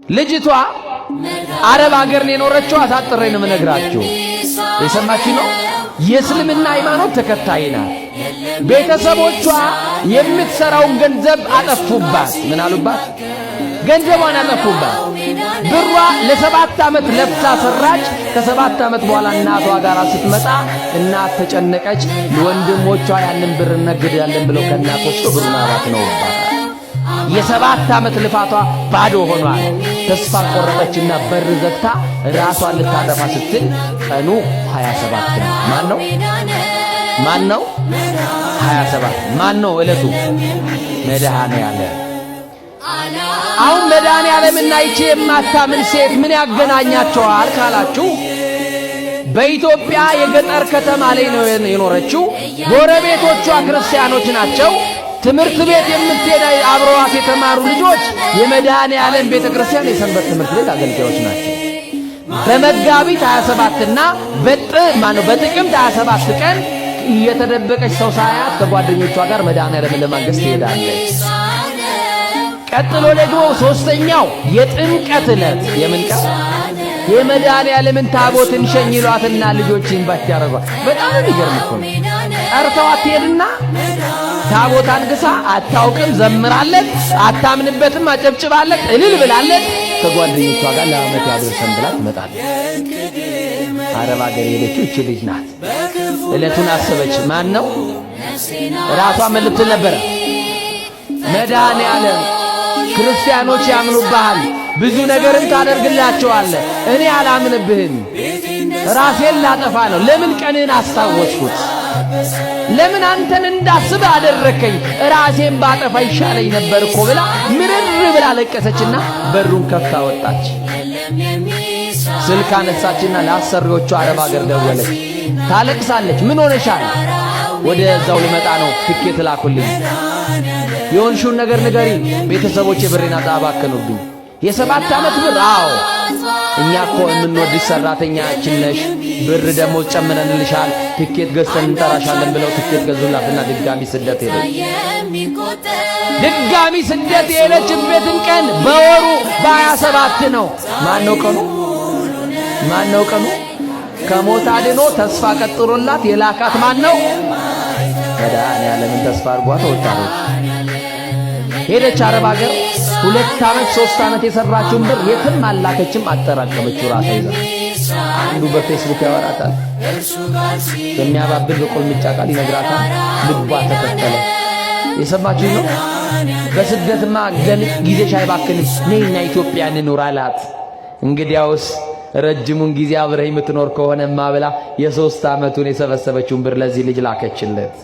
ልጅቷ አረብ ሀገር ነው የኖረችው። አሳጥሬ ነው የምነግራችሁ። የሰማችሁ ነው። የእስልምና ሃይማኖት ተከታይ ናት። ቤተሰቦቿ የምትሰራውን ገንዘብ አጠፉባት። ምን አሉባት? ገንዘቧን አጠፉባት። ብሯ ለ7 ዓመት ለፍታ ሰራች። ከ7 ዓመት በኋላ እናቷ ጋር ስትመጣ እናት ተጨነቀች። ወንድሞቿ ያንን ብር ነግዳለን ብለው ከእናቶች ብሩን አባክነውባታል። የ7 ዓመት ልፋቷ ባዶ ሆኗል። ተስፋ ቆረጠችና በር ዘግታ ራሷን ልታጠፋ ስትል ቀኑ 27 ነው። ማን ነው 27? ማን ነው እለቱ? መድኃኔዓለም። አሁን መድኃኔዓለምና ይቺ የማታምን ሴት ምን ያገናኛቸዋል ካላችሁ፣ በኢትዮጵያ የገጠር ከተማ ላይ ነው የኖረችው። ጎረቤቶቿ ክርስቲያኖች ናቸው። ትምህርት ቤት የምትሄድ አብረዋት የተማሩ ልጆች የመድኃኔዓለም ቤተክርስቲያን የሰንበት ትምህርት ቤት አገልጋዮች ናቸው። በመጋቢት 27 እና በጥቅምት 27 ቀን እየተደበቀች ሰው ሳያት ከጓደኞቿ ጋር መድኃኔዓለምን ለማገዝ ትሄዳለች። ቀጥሎ ደግሞ ሶስተኛው የጥምቀት ዕለት የምን ቀን? የመድኃኔዓለምን ታቦት እንሸኝ ይሏትና ልጆችን ባክ ያረጋል። በጣም የሚገርም እኮ ነው። ጠርተዋት ትሄድና ታቦት አንግሳ አታውቅም፣ ዘምራለች፣ አታምንበትም፣ አጨብጭባለች፣ እልል ብላለች። ከጓደኞቿ ጋር ለዓመት ያድርሰን ብላ ትመጣለች። አረብ ሀገር የሄደችው እቺ ልጅ ናት። ዕለቱን አሰበች። ማን ነው? ራሷ ምን ልትል ነበረ? መድኃኔዓለም ክርስቲያኖች ያምኑብሃል፣ ብዙ ነገርን ታደርግላቸዋለህ፣ እኔ አላምንብህም፣ ራሴን ላጠፋ ነው። ለምን ቀንህን አስታወስኩት? ለምን አንተን እንዳስብ አደረከኝ? ራሴን ባጠፋ ይሻለኝ ነበር እኮ ብላ ምርር ብላ ለቀሰችና በሩን ከፍታ ወጣች። ስልክ አነሳችና ለአሰሪዎቹ አረብ ሀገር ደወለች። ታለቅሳለች። ምን ሆነሻል? ወደዛው ልመጣ ነው፣ ትኬት ላኩልኝ። የሆንሽውን ነገር ንገሪ። ቤተሰቦቼ ብሬን አባከኑብኝ። የ7 ዓመት ብር? አዎ እኛ እኮ የምንወድሽ ሰራተኛችን ነሽ፣ ብር ደግሞ ጨምረንልሻል፣ ትኬት ገዝተን እንጠራሻለን ብለው ትኬት ገዙላትና ድጋሚ ስደት ሄደች። ድጋሚ ስደት የሄደችበትን ቀን በወሩ በ27 ነው። ማነው ቀኑ? ከሞት አድኖ ተስፋ ቀጥሮላት የላካት ማነው? መድኃኔዓለምን ተስፋ አድርጓት ወጣች። ሄደች አረብ ሀገር 2 ዓመት 3 ዓመት የሰራችውን ብር የትም አላከችም፣ አጠራቀመችው ራሷ ይዛ። አንዱ በፌስቡክ ያወራታል፣ በሚያባብል በቁልምጫ ቃል ይነግራታል። ልቧ ተከተለ። የሰማችሁ ነው። በስደትማ ጊዜሽ አይባክንም፣ ነይና ኢትዮጵያ እንኑር አላት። እንግዲያውስ ረጅሙን ጊዜ አብረህ የምትኖር ከሆነማ ብላ የ3 ዓመቱን የሰበሰበችውን ብር ለዚህ ልጅ ላከችለት።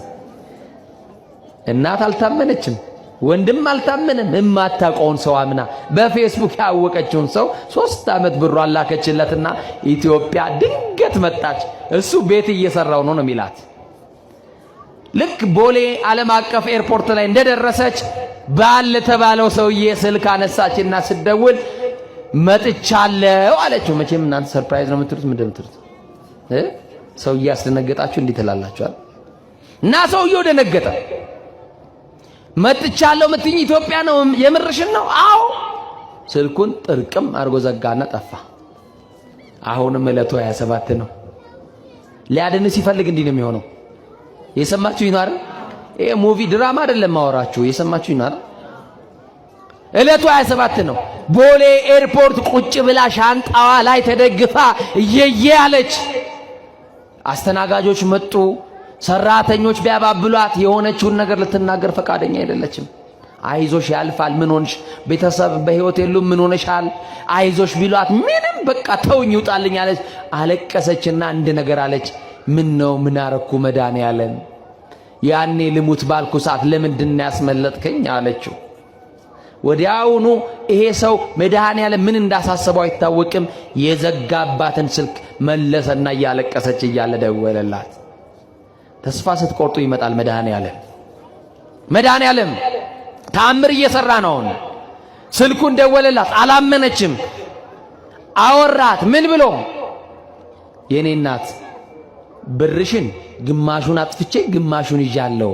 እናት አልታመነችም፣ ወንድም አልታመነም። የማታውቀውን ሰው አምና በፌስቡክ ያወቀችውን ሰው 3 ዓመት ብሩ አላከችለትና ኢትዮጵያ ድንገት መጣች። እሱ ቤት እየሰራው ነው የሚላት። ልክ ቦሌ ዓለም አቀፍ ኤርፖርት ላይ እንደደረሰች ባል ተባለው ሰውዬ ስልክ አነሳችና ስደውል መጥቻለሁ አለችው። መቼም እናንተ ሰርፕራይዝ ነው የምትሉት። ምንድን ነው የምትሉት? ሰው እያስደነገጣችሁ እንዲህ ትላላችኋል። እና ሰውየው ደነገጠ። መጥቻለሁ ምትኝ ኢትዮጵያ ነው? የምርሽን ነው? አዎ። ስልኩን ጥርቅም አድርጎ ዘጋና ጠፋ። አሁንም ዕለቱ 27 ነው። ሊያድን ሲፈልግ እንዲህ ነው የሚሆነው። የሰማችሁ ይናር? ይሄ ሙቪ ድራማ አይደለም ማወራችሁ። የሰማችሁ ይናር? ዕለቱ 27 ነው። ቦሌ ኤርፖርት ቁጭ ብላ ሻንጣዋ ላይ ተደግፋ እየየ አለች። አስተናጋጆች መጡ። ሰራተኞች ቢያባብሏት የሆነችውን ነገር ልትናገር ፈቃደኛ አይደለችም። አይዞሽ ያልፋል፣ ምን ሆንሽ? ቤተሰብ በህይወት የሉም፣ ምን ሆነሻል? አይዞሽ ቢሏት ምንም በቃ ተውኝ ይውጣልኝ አለች። አለቀሰችና አንድ ነገር አለች። ምን ነው ምን አረኩ መድኃኔዓለም? ያኔ ልሙት ባልኩ ሰዓት ለምንድን ነው ያስመለጥከኝ አለችው። ወዲያውኑ ይሄ ሰው መድኃኔዓለም ምን እንዳሳሰበው አይታወቅም። የዘጋባትን ስልክ መለሰና እያለቀሰች እያለ ደወለላት። ተስፋ ስትቆርጡ ይመጣል መድኃኔዓለም። መድኃኔዓለም ተአምር እየሰራ ነው። ስልኩን ደወለላት፣ አላመነችም። አወራት። ምን ብሎ? የኔ እናት ብርሽን ግማሹን አጥፍቼ ግማሹን ይዣለሁ፣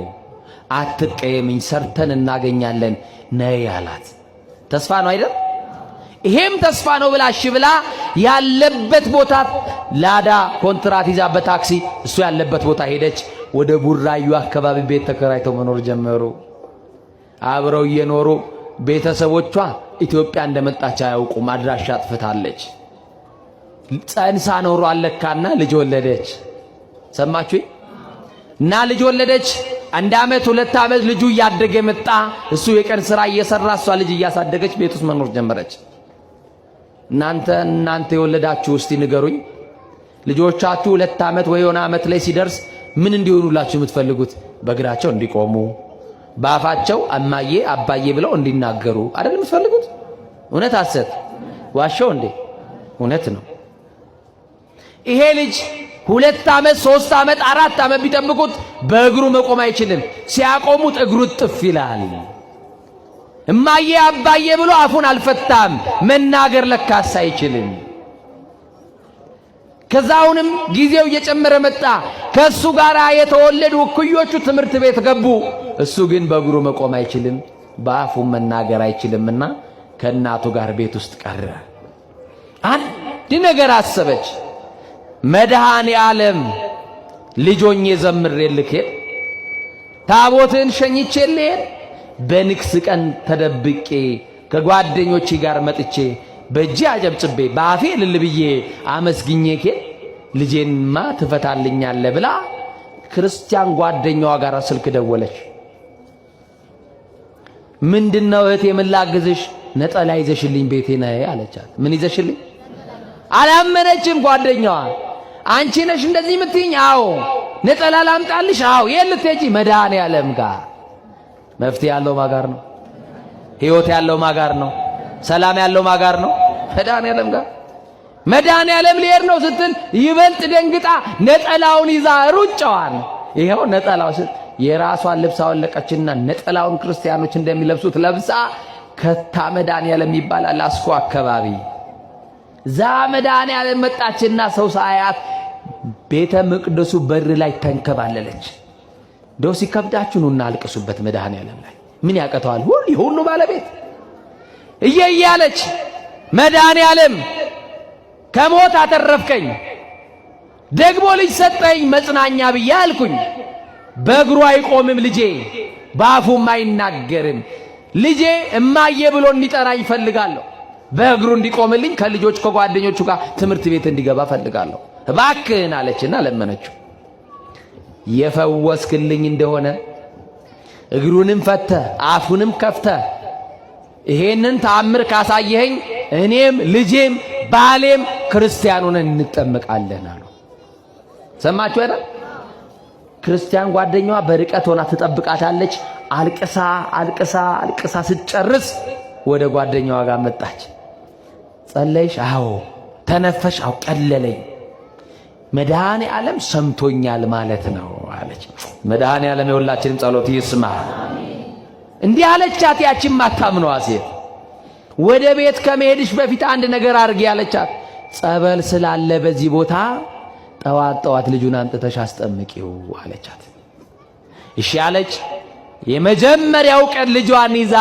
አትቀየምኝ፣ ሰርተን እናገኛለን ነይ አላት። ተስፋ ነው አይደል? ይሄም ተስፋ ነው ብላ እሺ ብላ ያለበት ቦታ ላዳ ኮንትራት ይዛ በታክሲ እሱ ያለበት ቦታ ሄደች። ወደ ቡራዩ አካባቢ ቤት ተከራይተው መኖር ጀመሩ። አብረው እየኖሩ ቤተሰቦቿ ኢትዮጵያ እንደመጣች አያውቁም። አድራሻ አጥፍታለች። ጸንሳ ኖሮ አለካና ልጅ ወለደች። ሰማችሁ? እና ልጅ ወለደች። 1 ዓመት 2 ዓመት ልጁ እያደገ መጣ። እሱ የቀን ስራ እየሰራ እሷ ልጅ እያሳደገች ቤት ውስጥ መኖር ጀመረች። እናንተ የወለዳችሁ እስቲ ንገሩኝ፣ ልጆቻችሁ 2 ዓመት ወይ የሆነ ዓመት ላይ ሲደርስ ምን እንዲሆኑላችሁ የምትፈልጉት? በእግራቸው እንዲቆሙ፣ በአፋቸው እማዬ አባዬ ብለው እንዲናገሩ አይደል የምትፈልጉት? እውነት ሐሰት? ዋሸው እንዴ? እውነት ነው። ይሄ ልጅ 2 ዓመት 3 ዓመት 4 ዓመት ቢጠብቁት በእግሩ መቆም አይችልም። ሲያቆሙት እግሩ ጥፍ ይላል። እማዬ አባዬ ብሎ አፉን አልፈታም። መናገር ለካስ አይችልም። ከዛውንም ጊዜው እየጨመረ መጣ። ከሱ ጋር የተወለዱ እኩዮቹ ትምህርት ቤት ገቡ። እሱ ግን በእግሩ መቆም አይችልም፣ በአፉ መናገር አይችልምና ከእናቱ ጋር ቤት ውስጥ ቀረ። አንድ ነገር አሰበች። መድኃኔ ዓለም ልጆኜ ዘምሬልህ ሄድ፣ ታቦትን ሸኝቼልህ በንግስ ቀን ተደብቄ ከጓደኞቼ ጋር መጥቼ በእጄ አጨብጭቤ በአፌ እልል ብዬ አመስግኜ ሄድ ልጄንማ ትፈታልኛለህ ብላ ክርስቲያን ጓደኛዋ ጋር ስልክ ደወለች። ምንድነው እህቴ ምን ላግዝሽ? ነጠላ ይዘሽልኝ ቤቴ ነይ አለቻት። ምን ይዘሽልኝ? አላመነችም ጓደኛዋ። አንቺ ነሽ እንደዚህ የምትይኝ? አዎ። ነጠላ ላምጣልሽ? አዎ። የት ልትሄጂ? መድኃኔ ዓለም ጋር። መፍትሄ ያለው ማጋር ነው። ሕይወት ያለው ማጋር ነው። ሰላም ያለው ማጋር ነው። መድኃኔ ዓለም ጋር። መድኃኔ ዓለም ሊሄድ ነው ስትል ይበልጥ ደንግጣ ነጠላውን ይዛ ሩጫዋን ይሄው ነጠላው የራሷን ልብስ አወለቀችና ነጠላውን ክርስቲያኖች እንደሚለብሱት ለብሳ ከታ መድኃኔ ዓለም ይባላል አስኮ አካባቢ ዛ መድኃኔ ዓለም መጣችና ሰው ሳያት ቤተ መቅደሱ በር ላይ ተንከባለለች። ዶሲ ከብዳችሁ ነውና አልቅሱበት መድኃኔ ዓለም ላይ ምን ያቀተዋል? ሁሉ ባለቤት እያለች መድኃኔ ዓለም ከሞት አተረፍከኝ፣ ደግሞ ልጅ ሰጠኝ መጽናኛ ብዬ አልኩኝ። በእግሩ አይቆምም ልጄ፣ በአፉም አይናገርም። ልጄ እማዬ ብሎ እንዲጠራኝ ፈልጋለሁ። በእግሩ እንዲቆምልኝ ከልጆች ከጓደኞቹ ጋር ትምህርት ቤት እንዲገባ ፈልጋለሁ እባክህን አለችና ለመነችው። የፈወስክልኝ እንደሆነ እግሩንም ፈተ አፉንም ከፍተ ይሄንን ተአምር ካሳየኸኝ እኔም ልጄም ባሌም ክርስቲያኑን እንጠመቃለን አሉ። ሰማችሁ አይደል? ክርስቲያን ጓደኛዋ በርቀት ሆና ትጠብቃታለች። አልቅሳ ስትጨርስ ወደ ጓደኛዋ ጋር መጣች። ጸለይሽ? አዎ። ተነፈሽ? አዎ። ቀለለኝ። መድኃኔ ዓለም ሰምቶኛል ማለት ነው አለች። መድኃኔ ዓለም የሁላችንም ጸሎት ይስማ። እንዲህ አለቻት። ያቺም ማታምነዋ ሴት ወደ ቤት ከመሄድሽ በፊት አንድ ነገር አድርጊ አለቻት። ጸበል ስላለ በዚህ ቦታ ጠዋት ልጁን አንጥተሽ አስጠምቂው አለቻት። እሺ አለች። የመጀመሪያው ቀን ልጇን ይዛ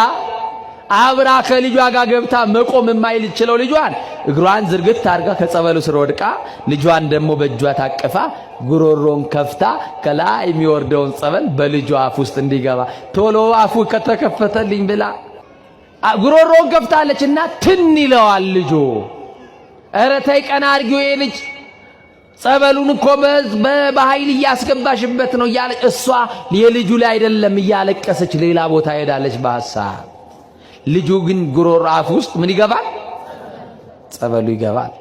አብራ ከልጇ ጋር ገብታ መቆም የማይችለው ልጇን እግሯን ዝርግት አድርጋ ከጸበሉ ስር ወድቃ ልጇን ደግሞ በእጇ ታቀፋ ጉሮሮን ከፍታ ከላይ የሚወርደውን ጸበል በልጇ አፍ ውስጥ እንዲገባ ቶሎ አፉ ከተከፈተልኝ ብላ ጉሮሮን ከፍታለችና ትን ይለዋል ልጁ። ኧረ ተይ ቀና አድርጊው ልጅ ጸበሉን እኮ በኃይል እያስገባሽበት ነው እያለች እሷ የልጁ ላይ አይደለም እያለቀሰች ሌላ ቦታ ሄዳለች በሐሳብ። ልጁ ግን ጉሮሮ አፍ ውስጥ ምን ይገባል? ጸበሉ ይገባል።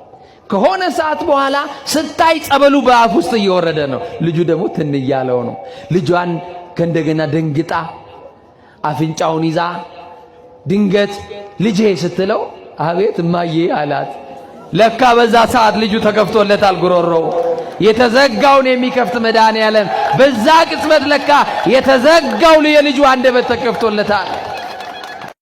ከሆነ ሰዓት በኋላ ስታይ ጸበሉ በአፍ ውስጥ እየወረደ ነው። ልጁ ደግሞ ትን እያለው ነው። ልጇን ከእንደገና ደንግጣ አፍንጫውን ይዛ ድንገት ልጄ ስትለው አቤት እማዬ አላት። ለካ በዛ ሰዓት ልጁ ተከፍቶለታል ጉሮሮው። የተዘጋውን የሚከፍት መድኃኔ ዓለም በዛ ቅጽበት ለካ የተዘጋው የልጁ አንደበት ተከፍቶለታል።